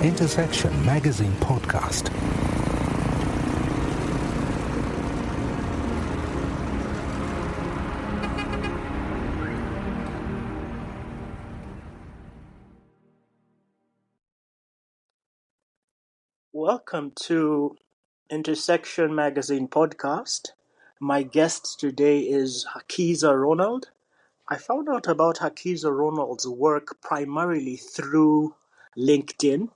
Intersection Magazine Podcast. Welcome to Intersection Magazine Podcast. My guest today is Hakiza Ronald. I found out about Hakiza Ronald's work primarily through LinkedIn.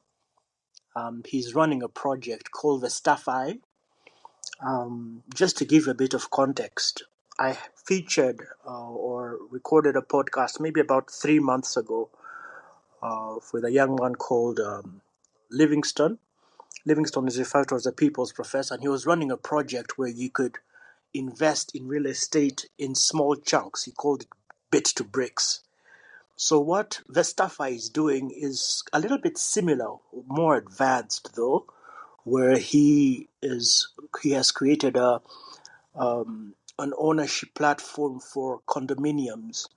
He's running a project called Vestafi. Just to give a bit of context, I featured or recorded a podcast maybe about 3 months ago with a young man called Livingstone. Livingstone is referred to as a people's professor, and he was running a project where you could invest in real estate in small chunks. He called it BitBricks. So what Vestafi is doing is a little bit similar, more advanced though, where he has created an ownership platform for condominiums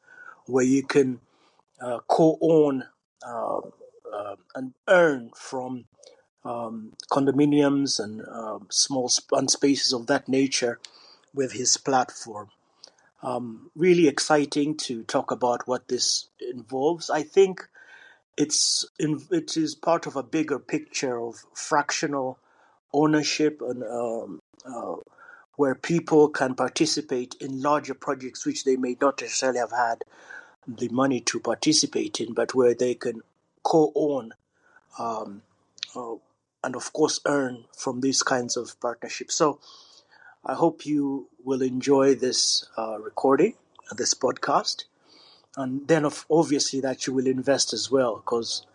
where you can co-own and earn from condominiums and small spaces of that nature with his platform. Really exciting to talk about what this involves. I think it is part of a bigger picture of fractional ownership and where people can participate in larger projects which they may not necessarily have had the money to participate in, but where they can co-own um, and of course earn from these kinds of partnerships. So I hope you will enjoy this recording, this podcast, and then obviously that you will invest as well, because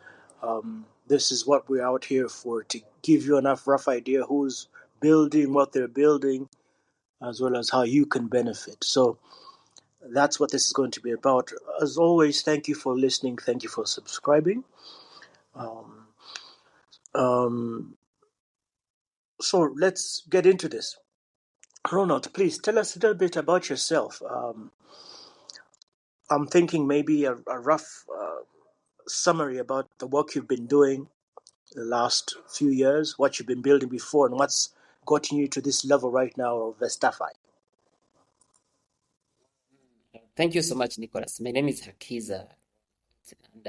this is what we're out here for, to give you enough rough idea who's building, what they're building, as well as how you can benefit. So that's what this is going to be about. As always, thank you for listening. Thank you for subscribing. So let's get into this. Ronald, please tell us a little bit about yourself. I'm thinking maybe a rough summary about the work you've been doing the last few years, what you've been building before, and what's gotten you to this level right now of Vestafi. Thank you so much, Nicholas. My name is Hakiza, and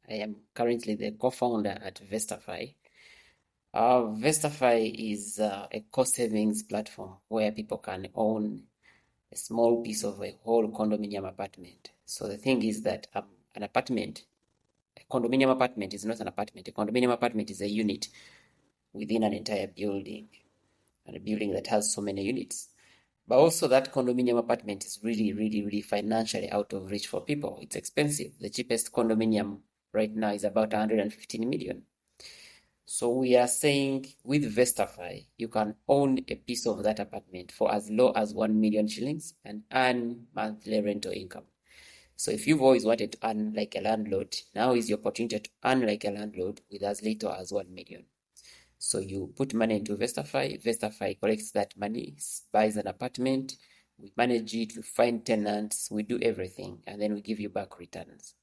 I am currently the co-founder at Vestafi. Vestafi is a cost savings platform where people can own a small piece of a whole condominium apartment. So the thing is that a condominium apartment is not an apartment. A condominium apartment is a unit within an entire building, and a building that has so many units. But also that condominium apartment is really, really, really financially out of reach for people. It's expensive. The cheapest condominium right now is about 115 million. So we are saying with Vestafi, you can own a piece of that apartment for as low as 1 million shillings and earn monthly rental income. So if you've always wanted to earn like a landlord, now is your opportunity to earn like a landlord with as little as 1 million. So you put money into Vestafi. Vestafi collects that money, buys an apartment, we manage it, we find tenants, we do everything, and then we give you back returns.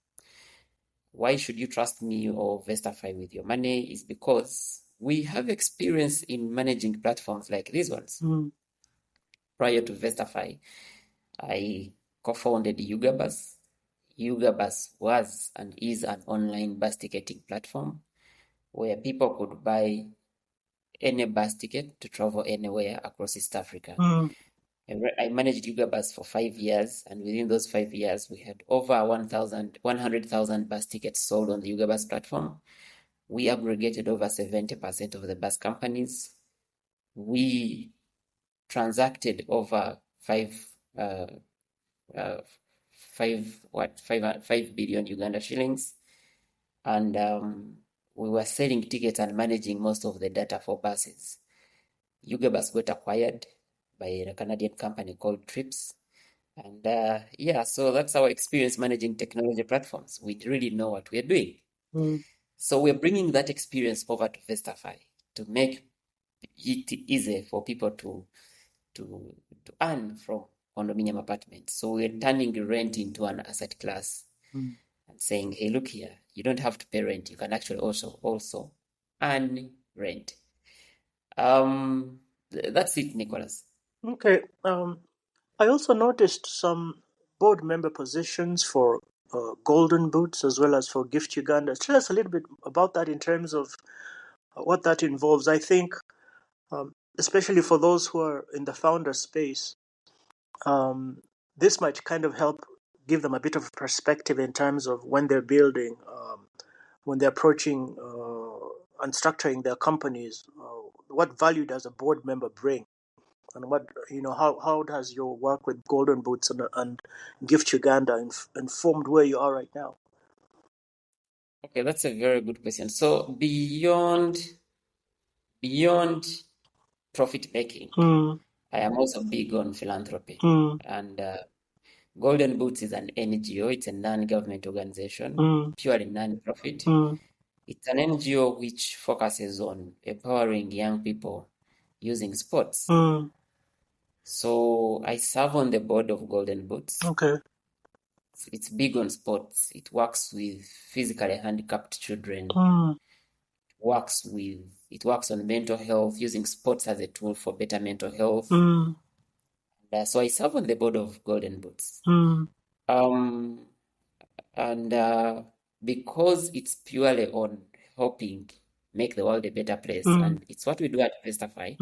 Why should you trust me or Vestafi with your money? Is because we have experience in managing platforms like these ones. Prior to Vestafi, I co-founded Ugabus. Ugabus was and is an online bus ticketing platform where people could buy any bus ticket to travel anywhere across East Africa. I managed Ugabus for 5 years, and within those 5 years, we had over 100,000 bus tickets sold on the Ugabus platform. We aggregated over 70% of the bus companies. We transacted over 5 billion Uganda shillings, and we were selling tickets and managing most of the data for buses. Ugabus got acquired by a Canadian company called Treepz. And so that's our experience managing technology platforms. We really know what we're doing. So we're bringing that experience over to Vestafi. make it easy for people to earn from condominium apartments. So we're turning rent into an asset class and saying, hey, look here, you don't have to pay rent. You can actually also earn rent. That's it, Nicholas. Okay. I also noticed some board member positions for Golden Boots as well as for Gift Uganda. Tell us a little bit about that in terms of what that involves. I think, especially for those who are in the founder space, this might kind of help give them a bit of perspective in terms of when they're building, when they're approaching and structuring their companies. What value does a board member bring? And what, how does your work with Golden Boots and Gift Uganda informed where you are right now? Okay, that's a very good question. So beyond profit making, I am also big on philanthropy. And Golden Boots is an NGO. It's a non-government organization, purely non-profit. It's an NGO which focuses on empowering young people using sports. So I serve on the board of Golden Boots. Okay. It's big on sports. It works with physically handicapped children. It works on mental health, using sports as a tool for better mental health. So I serve on the board of Golden Boots. And because it's purely on helping make the world a better place, and it's what we do at Vestafi.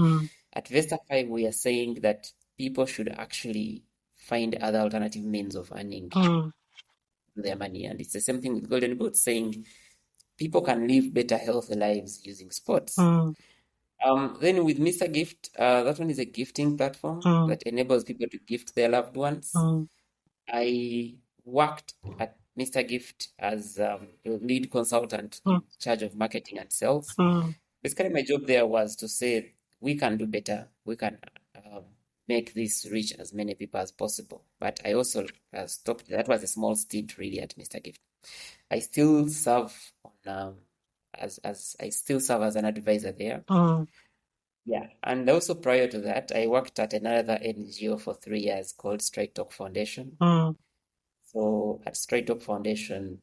At Vestafi, we are saying that people should actually find other alternative means of earning their money. And it's the same thing with Golden Boots, saying people can live better, healthy lives using sports. Then with Mr. Gift, that one is a gifting platform that enables people to gift their loved ones. I worked at Mr. Gift as a lead consultant in charge of marketing and sales. Basically, my job there was to say, we can do better. We can make this reach as many people as possible. But I also stopped. That was a small stint really at Mr. Gift. I still serve on as an advisor there. Yeah, and also prior to that, I worked at another NGO for 3 years called Straight Talk Foundation. So at Straight Talk Foundation,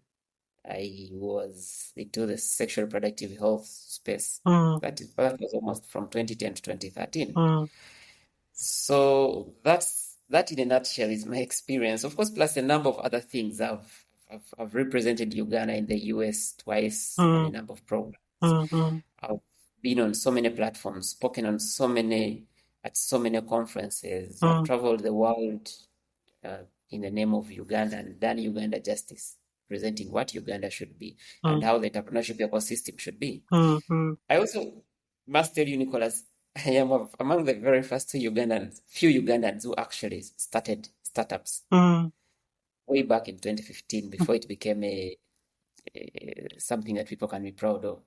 I was into the sexual reproductive health space. That was almost from 2010 to 2013. So that in a nutshell is my experience. Of course, plus a number of other things. I've represented Uganda in the US twice on a number of programs. I've been on so many platforms, spoken on at so many conferences. I've traveled the world in the name of Uganda and done Uganda justice, presenting what Uganda should be and how the entrepreneurship ecosystem should be. I also must tell you, Nicholas, I am among the very first few Ugandans who actually started startups way back in 2015 before it became something that people can be proud of.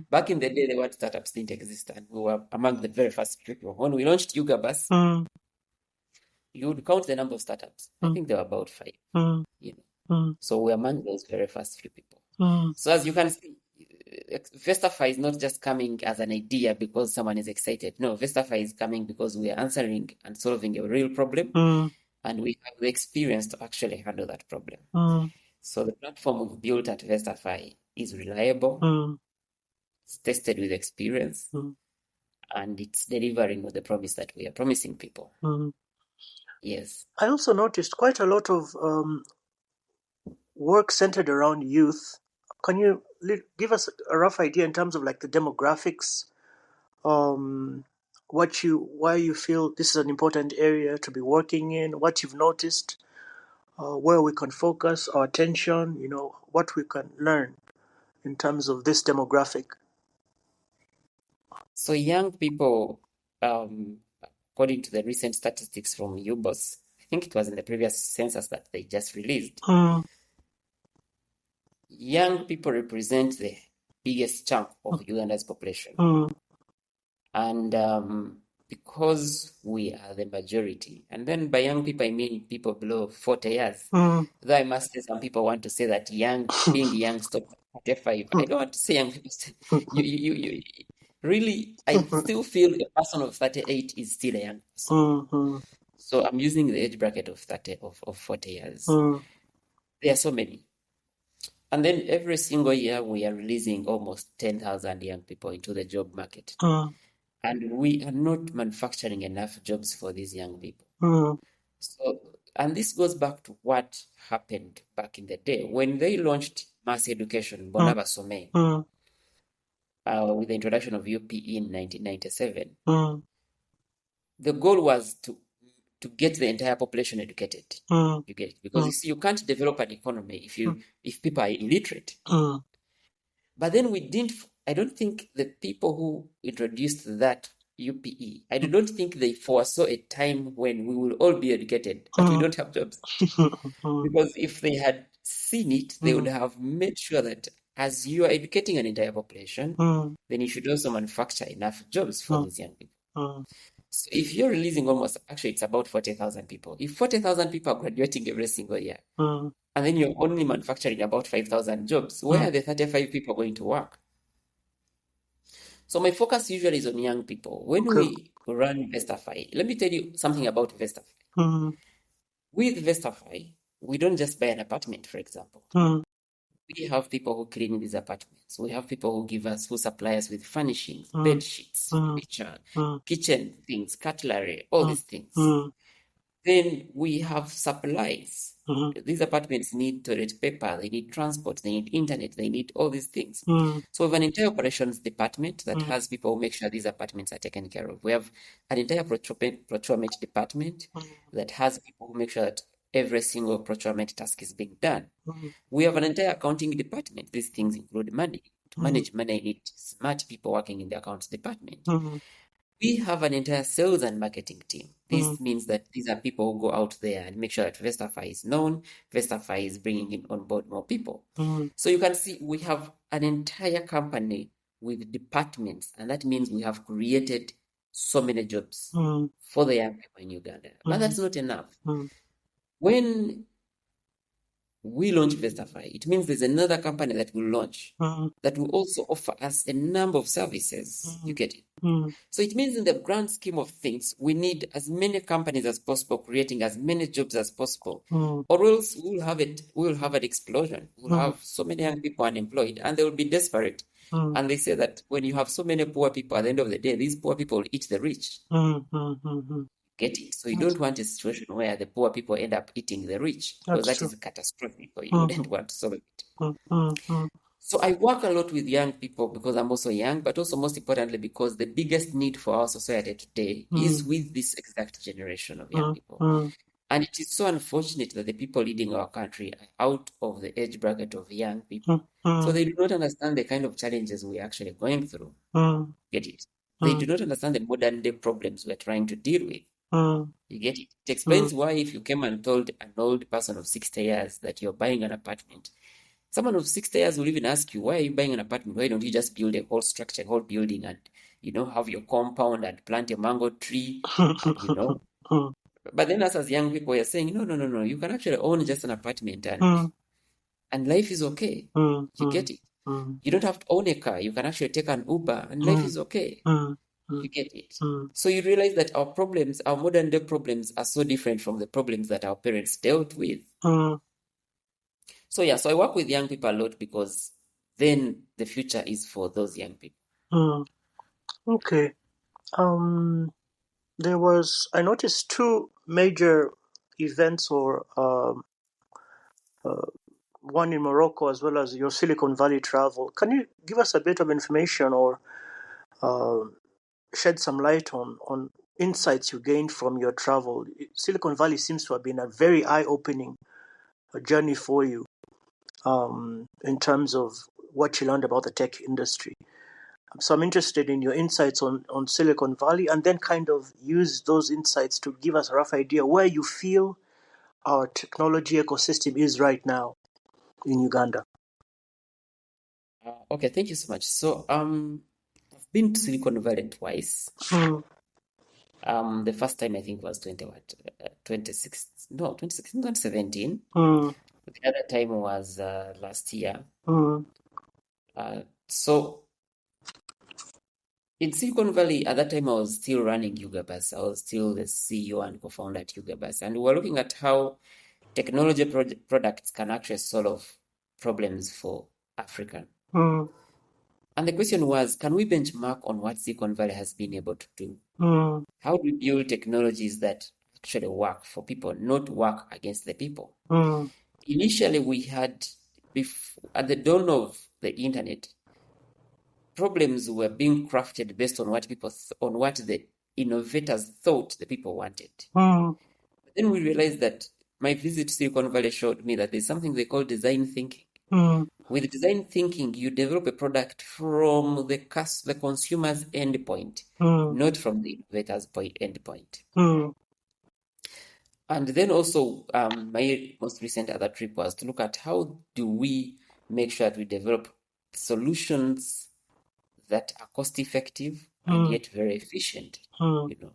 Back in the day, the word startups didn't exist, and we were among the very first people. When we launched Ugabus, you would count the number of startups. I think there were about 5. So we're among those very first few people. So as you can see, Vestafi is not just coming as an idea because someone is excited. No, Vestafi is coming because we are answering and solving a real problem, and we have the experience to actually handle that problem. So the platform we've built at Vestafi is reliable, it's tested with experience, and it's delivering with the promise that we are promising people. Yes. I also noticed quite a lot of work centered around youth. Can you give us a rough idea in terms of like the demographics, why you feel this is an important area to be working in, what you've noticed, where we can focus our attention, what we can learn in terms of this demographic? So young people, according to the recent statistics from Ugabus, I think it was in the previous census that they just released, young people represent the biggest chunk of Uganda's population. And because we are the majority, and then by young people, I mean people below 40 years. Though I must say some people want to say that being young stops at 35. I don't want to say young people. really, I still feel a person of 38 is still a young person. So I'm using the age bracket of 40 years. There are so many. And then every single year we are releasing almost 10,000 young people into the job market. And we are not manufacturing enough jobs for these young people. So, and this goes back to what happened back in the day when they launched mass education, Bona Basome, with the introduction of UPE in 1997. The goal was to get the entire population educated. You get it? Because you see, you can't develop an economy if people are illiterate. But then I don't think the people who introduced that UPE, I don't think they foresaw a time when we will all be educated, but we don't have jobs. Because if they had seen it, they would have made sure that as you are educating an entire population, then you should also manufacture enough jobs for these young people. So if you're releasing actually it's about 40,000 people. If 40,000 people are graduating every single year, and then you're only manufacturing about 5,000 jobs, where are the 35 people going to work? So my focus usually is on young people. When we run Vestafi, let me tell you something about Vestafi. With Vestafi, we don't just buy an apartment, for example. We have people who clean these apartments. We have people who supply us with furnishings, bed sheets, furniture, kitchen things, cutlery, all these things. Then we have supplies. These apartments need toilet paper, they need transport, they need internet, they need all these things. So we have an entire operations department that has people who make sure these apartments are taken care of. We have an entire procurement department that has people who make sure that every single procurement task is being done. We have an entire accounting department. These things include money. To manage money, I need smart people working in the accounts department. We have an entire sales and marketing team. This means that these are people who go out there and make sure that Vestafi is known. Vestafi is bringing on board more people. So you can see we have an entire company with departments, and that means we have created so many jobs for the young people in Uganda. But that's not enough. When we launch Vestafi, it means there's another company that will launch that will also offer us a number of services. You get it? So it means in the grand scheme of things, we need as many companies as possible, creating as many jobs as possible, or else we'll have an explosion. We'll have so many young people unemployed, and they will be desperate. And they say that when you have so many poor people, at the end of the day, these poor people will eat the rich. Get it? So you don't want a situation where the poor people end up eating the rich, because that is catastrophic. You wouldn't want to solve it. So I work a lot with young people because I'm also young, but also most importantly because the biggest need for our society today is with this exact generation of young people. And it is so unfortunate that the people leading our country are out of the age bracket of young people. So they do not understand the kind of challenges we're actually going through. Get it? They do not understand the modern day problems we're trying to deal with. You get it? It explains why if you came and told an old person of 60 years that you're buying an apartment, someone of 60 years will even ask you, why are you buying an apartment? Why don't you just build a whole structure, a whole building, and, have your compound and plant a mango tree, and, But then us as young people, we are saying, no. You can actually own just an apartment and life is okay. You get it? You don't have to own a car. You can actually take an Uber and life is okay. You get it? So you realize that our problems, our modern day problems, are so different from the problems that our parents dealt with. So I work with young people a lot because then the future is for those young people. Okay. I noticed two major events, or one in Morocco as well as your Silicon Valley travel. Can you give us a bit of information or shed some light on insights you gained from your travel? Silicon Valley seems to have been a very eye-opening journey for you in terms of what you learned about the tech industry. So I'm interested in your insights on Silicon Valley, and then kind of use those insights to give us a rough idea where you feel our technology ecosystem is right now in Uganda. Okay, thank you so much. So I've been to Silicon Valley twice. The first time I think was 2017. The other time was last year. So In Silicon Valley, at that time, I was still running Ugabus. I was still the CEO and co-founder at Ugabus. And we were looking at how technology products can actually solve problems for Africa. Mm. And the question was, can we benchmark on what Silicon Valley has been able to do? Mm. How do we build technologies that actually work for people, not work against the people? Mm. Initially, we had, at the dawn of the internet, problems were being crafted based on what on what the innovators thought the people wanted. Mm. But then we realized that my visit to Silicon Valley showed me that there's something they call design thinking. Mm. With design thinking, you develop a product from the consumer's endpoint, Mm. not from the innovator's endpoint. Mm. And then also, my most recent other trip was to look at how do we make sure that we develop solutions that are cost effective and yet very efficient, you know.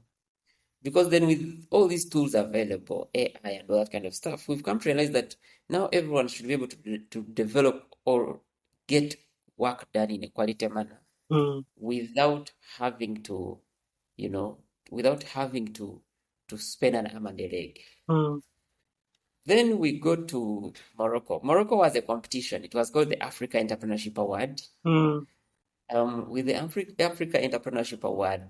Because then with all these tools available, AI and all that kind of stuff, we've come to realize that now everyone should be able to develop or get work done in a quality manner without having to, you know, without having to spend an arm and a leg. Then we go to Morocco. Morocco was a competition. It was called the Africa Entrepreneurship Award. With the Africa Entrepreneurship Award,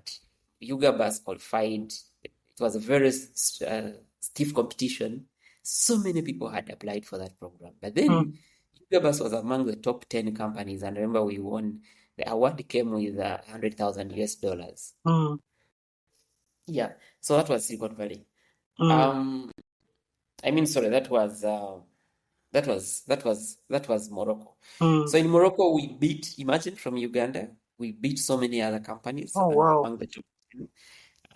Ugabus qualified. It was a very stiff competition. So many people had applied for that program. But then Ugabus was among the top 10 companies. And remember, we won. The award came with $100,000. Yeah, so that was Silicon Valley. Sorry, that was Morocco. So in Morocco, we beat, imagine from Uganda, we beat so many other companies. Oh, wow. Among the top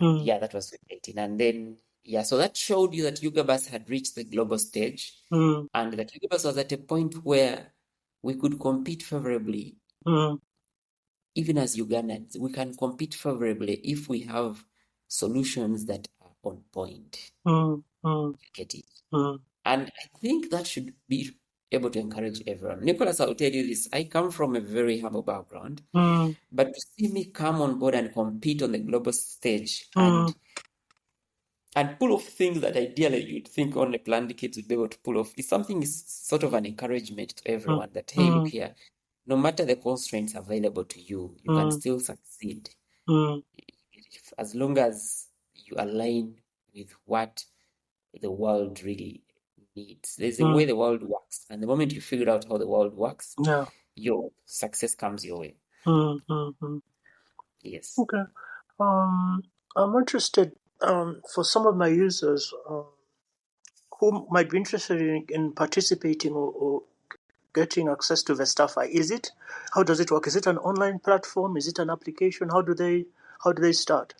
10. Yeah, that was 2018. And then, yeah, so that showed you that Ugabus had reached the global stage and that Ugabus was at a point where we could compete favorably. Even as Ugandans, we can compete favorably if we have solutions that are on point. You get it? And I think that should be able to encourage everyone. Nicholas, I'll tell you this. I come from a very humble background, but to see me come on board and compete on the global stage and pull off things that ideally you'd think only planned kids would be able to pull off is something, is sort of an encouragement to everyone that, hey, look here, no matter the constraints available to you, you can still succeed. As long as you align with what the world really needs. There's a way the world works, and the moment you figure out how the world works, your success comes your way. Yes. Okay. I'm interested, for some of my users who might be interested in participating or getting access to Vestafi. How does it work? Is it an online platform? Is it an application? How do they start?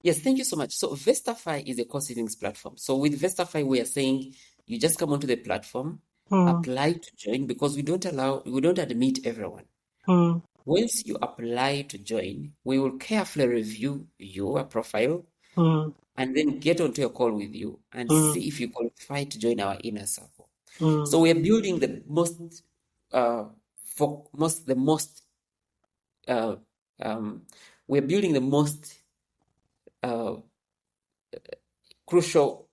Yes, thank you so much. So Vestafi is a cost savings platform. So with Vestafi, we are saying you just come onto the platform, apply to join, because we don't admit everyone. Once you apply to join, we will carefully review your profile and then get onto a call with you and see if you qualify to join our inner circle. So we are building the most crucial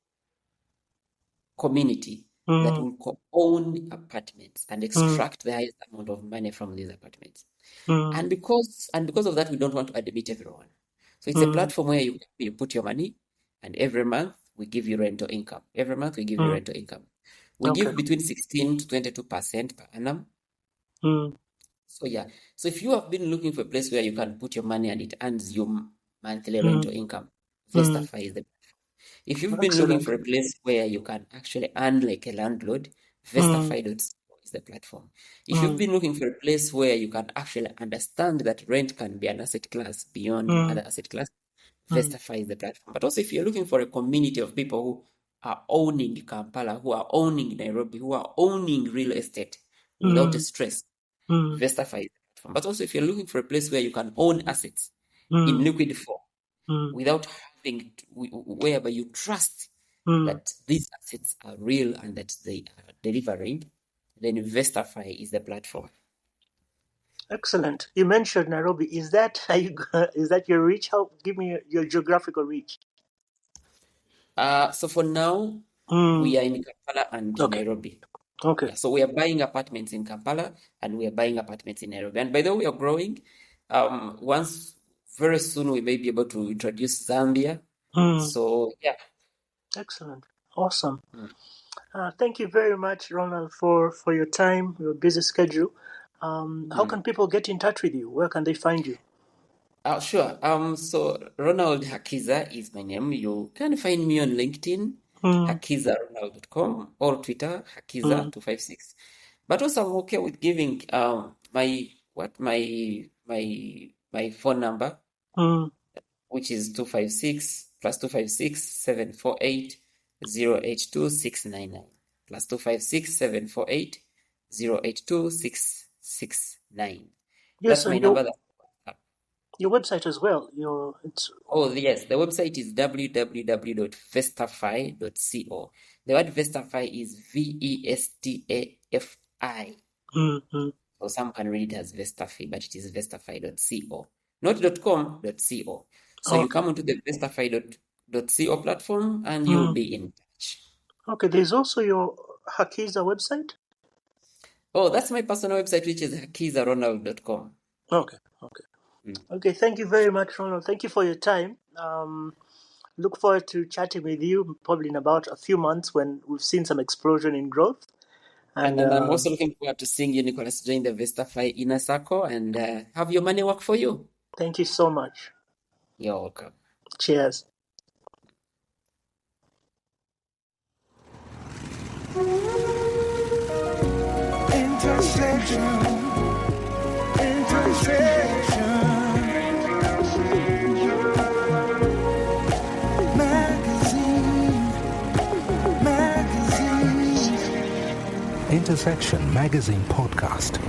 community that will own apartments and extract the highest amount of money from these apartments. And because of that, we don't want to admit everyone. So it's a platform where you put your money, and every month we give you rental income. Every month we give you rental income. We give between 16 to 22% per annum. So yeah. So if you have been looking for a place where you can put your money and it earns you monthly rental income, Vestafi is the platform. If you've been looking for a place where you can actually earn like a landlord, Vestafi.co is the platform. If you've been looking for a place where you can actually understand that rent can be an asset class beyond other asset classes, Vestafi is the platform. But also if you're looking for a community of people who are owning Kampala, who are owning Nairobi, who are owning real estate without a stress, Vestafi is the platform. But also if you're looking for a place where you can own assets in liquid form without having whereby you trust that these assets are real and that they are delivering, then Vestafi is the platform. Excellent. You mentioned Nairobi. Is that is that your reach? Give me your geographical reach. So for now, Mm, we are in Kampala and okay. Nairobi. Okay. Yeah, so we are buying apartments in Kampala and we are buying apartments in Nairobi. And by the way, we are growing. Once very soon we may be able to introduce Zambia. Mm, So yeah. excellent. Awesome. Mm. Thank you very much, Ronald, for your time, your busy schedule. How can people get in touch with you? Where can they find you? Sure. So Ronald Hakiza is my name. You can find me on LinkedIn, Mm, hakizaronald.com, or Twitter, mm, Hakiza256. But also I'm okay with giving my phone number, mm. which is 256 plus 256 748 082 699 plus 256 748 082 669. Yes, That's my and number. your website as well. Oh, yes. The website is www.vestafi.co. The word Vestafi is Vestafi. Mm-hmm. So some can read it as Vestafi, but it is vestafi.co. Not .com, .co. So you Okay. come onto the vestafi.co platform and you'll Mm. be in touch. Okay. There's also your Hakiza website. Oh, that's my personal website, which is hakizaronald.com. Okay. Okay. Thank you very much, Ronald. Thank you for your time. Look forward to chatting with you probably in about a few months when we've seen some explosion in growth. And I'm also looking forward to seeing you, Nicholas, join the Vestafi inner circle and have your money work for you. Thank you so much. You're welcome. Cheers. Intersection Magazine Podcast.